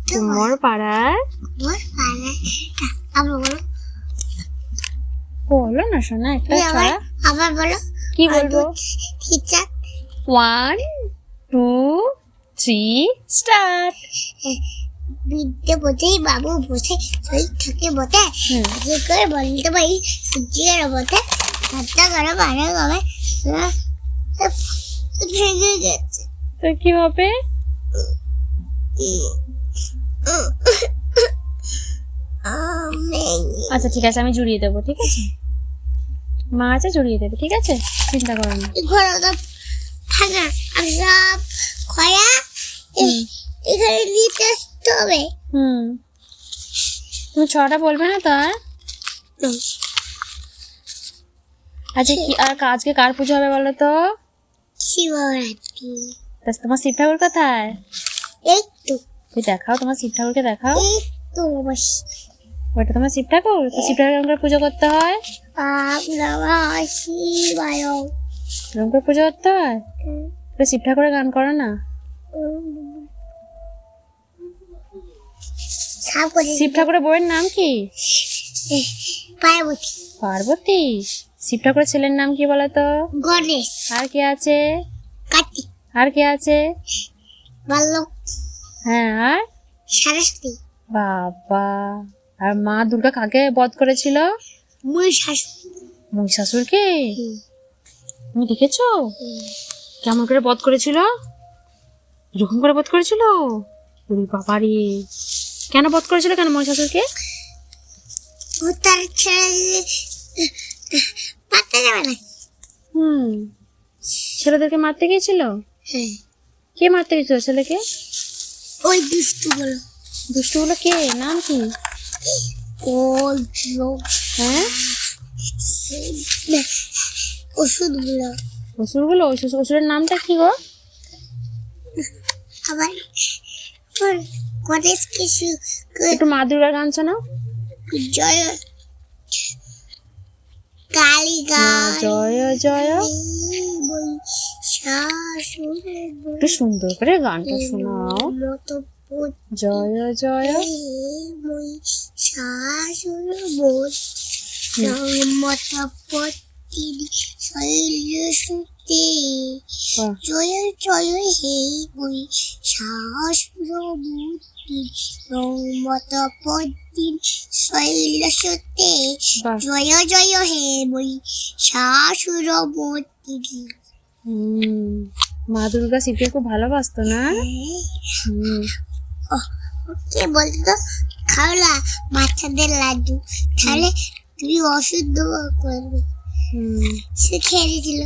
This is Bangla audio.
তোমার পাড়ার আবার বলো বলো না শোনা একটা ছড়া আবার বলো কি বলবো টিচার 1 2 3 স্টার্ট বিদ্যে বোঝেই বাবু বসে শরীর থাকে বটে যে করে বলতে পারি সূর্যের বটে ঠাট্টা করে বারে গবে ভেঙে গেছে তো কি হবে আচ্ছা ঠিক আছে আমি জুড়িয়ে দেবো ঠিক আছে মা আছে জুড়িয়ে দেবে ঠিক আছে চিন্তা করো না ঘোড়া ফাঁকা আমি সব খয়া এখানে নিতে আসতে হবে তুমি ছটা বলবে না তার আচ্ছা কি আর আজকে কার পুজো হবে বলো তো শিবরাত্রি তোমার শিব ঠাকুর কোথায় এই তো তুই দেখাও তোমার শিব ঠাকুরকে দেখাও এই তো বস ওটা তোমার শিব ঠাকুর তো শিব ঠাকুর করে পুজো করতে হয় শিবায় এরকম করে পুজো করতে হয় তো শিব ঠাকুরের গান করো না শিব ঠাকুরের বউয়ের নাম কি পার্বতী পার্বতী শিব ঠাকুরের ছেলের নাম কি বলো তো গণেশ আর কে আছে কার্তিক আর কে আছে বালক হ্যাঁ আর সরস্বতী বাবা আর মা দুর্গা কাকে বধ করেছিল মহিষাসুরকে তুমি দেখেছো কেমন করে বধ করেছিল এরকম করে বধ করেছিল বাবারে কেন বধ করেছিল কেন মহিষাসুরকে তার ছেলে পাতা যাবে না ছেলেদেরকে মারতে গিয়েছিল কে মারতে গেছিল ছেলেকে ওই দুষ্টুগুলো কে নাম কি ওই হ্যাঁ ওষুধগুলো অসুরের নামটা কি গো আবার গণেশ কিছু একটু মা দুর্গার গান শোনাও জয় কালী গান জয় জয় একটু সুন্দর করে গানটা শোনাও জয় জয় শাশুর বোধ শৈলসুতে জয় জয় হে বই শাশুর বুদ্ধি মত পদ্দিন শৈলসুতে জয় জয় হে বই শাশুর বুদ্ধি মা দুর্গা শিবকে খুব ভালোবাসতো না কে বলতো খাওলা বাচ্চাদের লাড্ডু তাহলে তুমি অশুদ্ধ করবে সে খেয়ে দিয়েছিল